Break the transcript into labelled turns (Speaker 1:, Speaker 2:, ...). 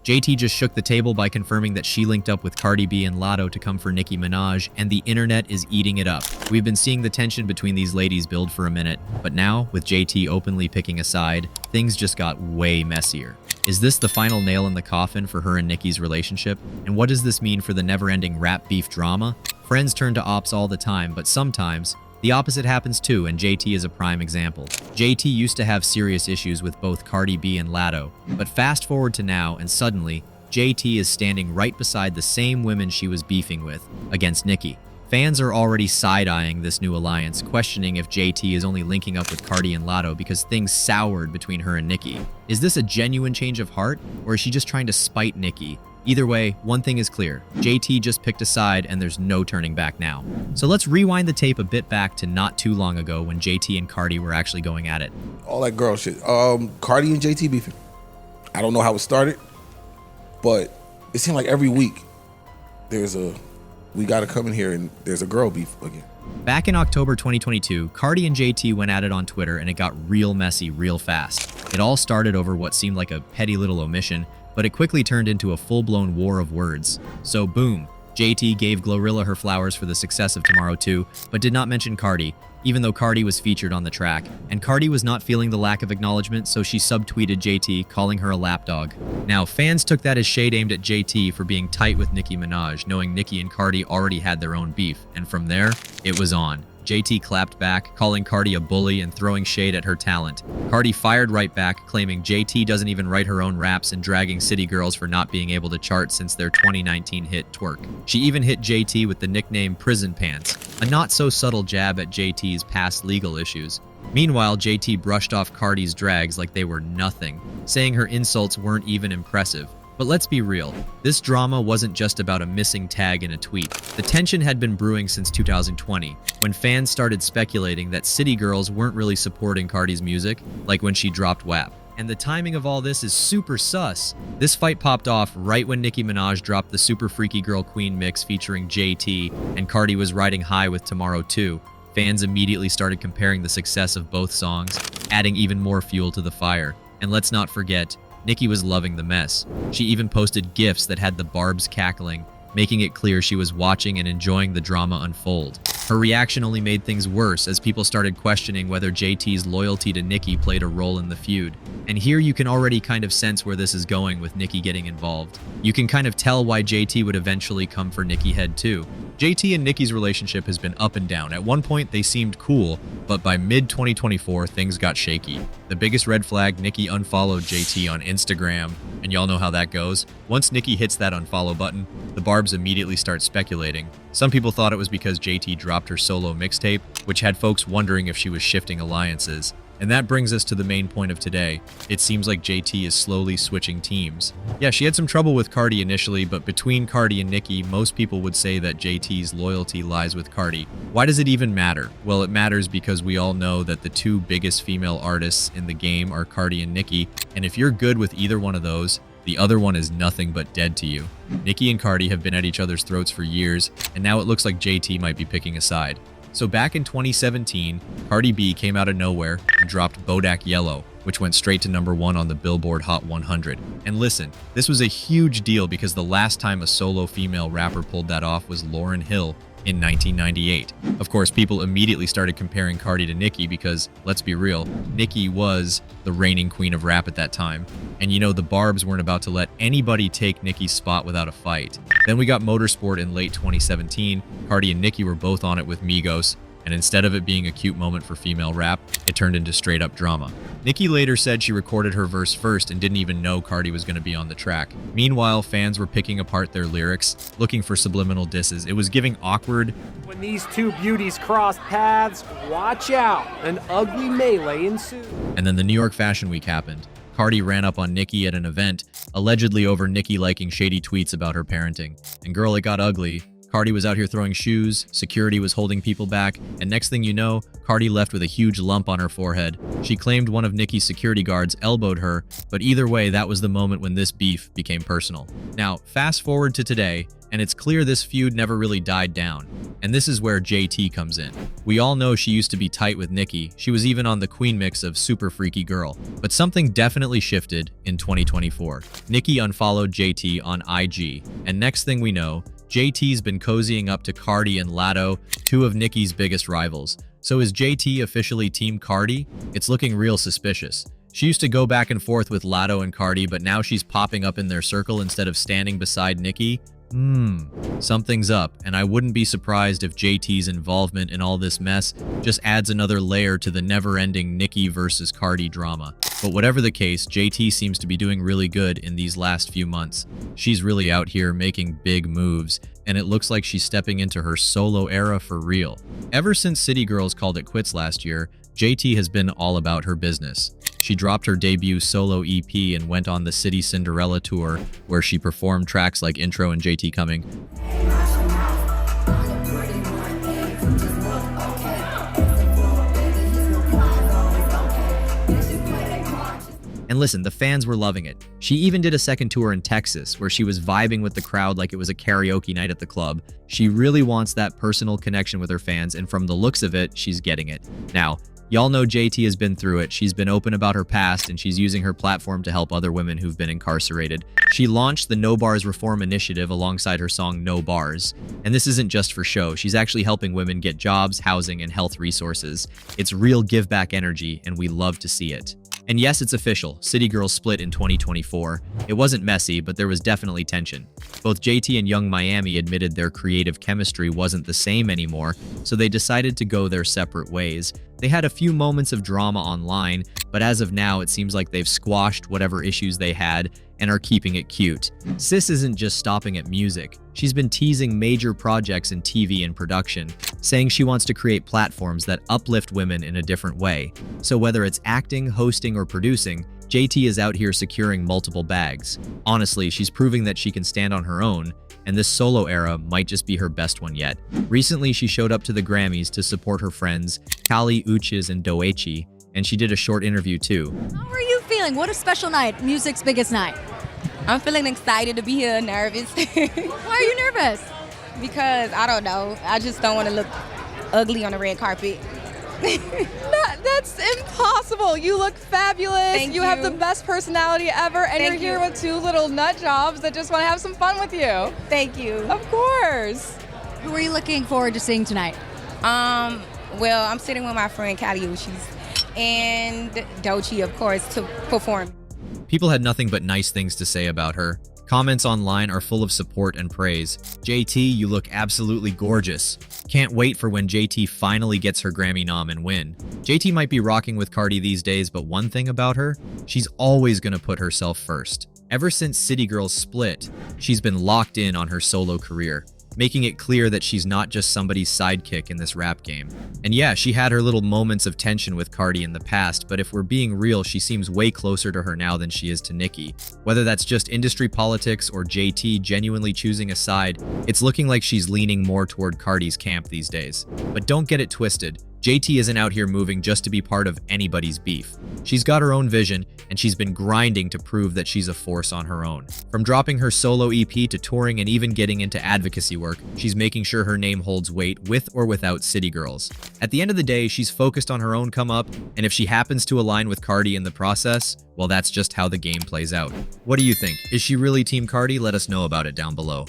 Speaker 1: JT just shook the table by confirming that she linked up with Cardi B and Latto to come for Nicki Minaj, and the internet is eating it up. We've been seeing the tension between these ladies build for a minute, but now, with JT openly picking a side, things just got way messier. Is this the final nail in the coffin for her and Nicki's relationship? And what does this mean for the never-ending rap beef drama? Friends turn to ops all the time, but sometimes the opposite happens too, and JT is a prime example. JT used to have serious issues with both Cardi B and Latto, but fast forward to now, and suddenly, JT is standing right beside the same women she was beefing with, against Nicki. Fans are already side-eyeing this new alliance, questioning if JT is only linking up with Cardi and Latto because things soured between her and Nicki. Is this a genuine change of heart, or is she just trying to spite Nicki? Either way, one thing is clear. JT just picked a side and there's no turning back now. So let's rewind the tape a bit back to not too long ago when JT and Cardi were actually going at it.
Speaker 2: All that girl shit. Cardi and JT beefing. I don't know how it started, but it seemed like every week we gotta come in here and there's a girl beef again.
Speaker 1: Back in October 2022, Cardi and JT went at it on Twitter and it got real messy real fast. It all started over what seemed like a petty little omission, but it quickly turned into a full-blown war of words. So boom, JT gave Glorilla her flowers for the success of Tomorrow 2, but did not mention Cardi, even though Cardi was featured on the track. And Cardi was not feeling the lack of acknowledgement, so she subtweeted JT, calling her a lapdog. Now, fans took that as shade aimed at JT for being tight with Nicki Minaj, knowing Nicki and Cardi already had their own beef, and from there, it was on. JT clapped back, calling Cardi a bully and throwing shade at her talent. Cardi fired right back, claiming JT doesn't even write her own raps and dragging City Girls for not being able to chart since their 2019 hit Twerk. She even hit JT with the nickname Prison Pants, a not-so-subtle jab at JT's past legal issues. Meanwhile, JT brushed off Cardi's drags like they were nothing, saying her insults weren't even impressive. But let's be real, this drama wasn't just about a missing tag in a tweet. The tension had been brewing since 2020, when fans started speculating that City Girls weren't really supporting Cardi's music, like when she dropped WAP. And the timing of all this is super sus. This fight popped off right when Nicki Minaj dropped the Super Freaky Girl Queen mix featuring JT, and Cardi was riding high with Tomorrow 2. Fans immediately started comparing the success of both songs, adding even more fuel to the fire. And let's not forget, Nicki was loving the mess. She even posted GIFs that had the Barbs cackling, making it clear she was watching and enjoying the drama unfold. Her reaction only made things worse as people started questioning whether JT's loyalty to Nicki played a role in the feud. And here you can already kind of sense where this is going with Nicki getting involved. You can kind of tell why JT would eventually come for Nicki head too. JT and Nicki's relationship has been up and down. At one point they seemed cool, but by mid-2024 things got shaky. The biggest red flag, Nicki unfollowed JT on Instagram, and y'all know how that goes. Once Nicki hits that unfollow button, the Barbs immediately start speculating. Some people thought it was because JT dropped her solo mixtape, which had folks wondering if she was shifting alliances. And that brings us to the main point of today. It seems like JT is slowly switching teams. Yeah, she had some trouble with Cardi initially, but between Cardi and Nicki, most people would say that JT's loyalty lies with Cardi. Why does it even matter? Well, it matters because we all know that the two biggest female artists in the game are Cardi and Nicki, and if you're good with either one of those, the other one is nothing but dead to you. Nicki and Cardi have been at each other's throats for years, and now it looks like JT might be picking a side. So back in 2017, Cardi B came out of nowhere and dropped Bodak Yellow, which went straight to #1 on the Billboard Hot 100. And listen, this was a huge deal because the last time a solo female rapper pulled that off was Lauryn Hill in 1998. Of course, people immediately started comparing Cardi to Nicki because, let's be real, Nicki was the reigning queen of rap at that time. And you know, the Barbs weren't about to let anybody take Nicki's spot without a fight. Then we got Motorsport in late 2017. Cardi and Nicki were both on it with Migos, and instead of it being a cute moment for female rap, it turned into straight up drama. Nicki later said she recorded her verse first and didn't even know Cardi was going to be on the track. Meanwhile, fans were picking apart their lyrics, looking for subliminal disses. It was giving awkward.
Speaker 3: When these two beauties cross paths, watch out, an ugly melee ensued.
Speaker 1: And then the New York Fashion Week happened. Cardi ran up on Nicki at an event, allegedly over Nicki liking shady tweets about her parenting. And girl, it got ugly. Cardi was out here throwing shoes, security was holding people back, and next thing you know, Cardi left with a huge lump on her forehead. She claimed one of Nicki's security guards elbowed her, but either way, that was the moment when this beef became personal. Now, fast forward to today, and it's clear this feud never really died down. And this is where JT comes in. We all know she used to be tight with Nicki. She was even on the Queen mix of Super Freaky Girl. But something definitely shifted in 2024. Nicki unfollowed JT on IG. And next thing we know, JT's been cozying up to Cardi and Latto, two of Nicki's biggest rivals. So is JT officially Team Cardi? It's looking real suspicious. She used to go back and forth with Latto and Cardi, but now she's popping up in their circle instead of standing beside Nicki. Something's up, and I wouldn't be surprised if JT's involvement in all this mess just adds another layer to the never-ending Nicki versus Cardi drama. But whatever the case, JT seems to be doing really good in these last few months. She's really out here making big moves, and it looks like she's stepping into her solo era for real. Ever since City Girls called it quits last year, JT has been all about her business. She dropped her debut solo EP and went on the City Cinderella tour, where she performed tracks like Intro and JT Coming. And listen, the fans were loving it. She even did a second tour in Texas, where she was vibing with the crowd like it was a karaoke night at the club. She really wants that personal connection with her fans, and from the looks of it, she's getting it. Now, y'all know JT has been through it. She's been open about her past, and she's using her platform to help other women who've been incarcerated. She launched the No Bars Reform Initiative alongside her song No Bars. And this isn't just for show. She's actually helping women get jobs, housing, and health resources. It's real give-back energy, and we love to see it. And yes, it's official. City Girls split in 2024. It wasn't messy, but there was definitely tension. Both JT and Young Miami admitted their creative chemistry wasn't the same anymore, so they decided to go their separate ways. They had a few moments of drama online, but as of now, it seems like they've squashed whatever issues they had and are keeping it cute. Sis isn't just stopping at music. She's been teasing major projects in TV and production, saying she wants to create platforms that uplift women in a different way. So whether it's acting, hosting, or producing, JT is out here securing multiple bags. Honestly, she's proving that she can stand on her own, and this solo era might just be her best one yet. Recently, she showed up to the Grammys to support her friends, Kali Uchis and Doechi, and she did a short interview too.
Speaker 4: How are you feeling? What a special night, music's biggest night.
Speaker 5: I'm feeling excited to be here, nervous.
Speaker 4: Why are you nervous?
Speaker 5: Because, I don't know, I just don't want to look ugly on the red carpet.
Speaker 6: That's impossible. You look fabulous.
Speaker 5: Thank
Speaker 6: you have
Speaker 5: you.
Speaker 6: the best personality ever, and
Speaker 5: Thank
Speaker 6: you're here
Speaker 5: you.
Speaker 6: with two little nut jobs that just want to have some fun with you.
Speaker 5: Thank you.
Speaker 6: Of course.
Speaker 4: Who are you looking forward to seeing tonight?
Speaker 5: Well, I'm sitting with my friend Kali Uchis and Doechi, of course, to perform.
Speaker 1: People had nothing but nice things to say about her. Comments online are full of support and praise. JT, you look absolutely gorgeous. Can't wait for when JT finally gets her Grammy nom and win. JT might be rocking with Cardi these days, but one thing about her, she's always gonna put herself first. Ever since City Girls split, she's been locked in on her solo career, making it clear that she's not just somebody's sidekick in this rap game. And yeah, she had her little moments of tension with Cardi in the past, but if we're being real, she seems way closer to her now than she is to Nicki. Whether that's just industry politics or JT genuinely choosing a side, it's looking like she's leaning more toward Cardi's camp these days. But don't get it twisted. JT isn't out here moving just to be part of anybody's beef. She's got her own vision, and she's been grinding to prove that she's a force on her own. From dropping her solo EP to touring and even getting into advocacy work, she's making sure her name holds weight with or without City Girls. At the end of the day, she's focused on her own come up, and if she happens to align with Cardi in the process, well, that's just how the game plays out. What do you think? Is she really Team Cardi? Let us know about it down below.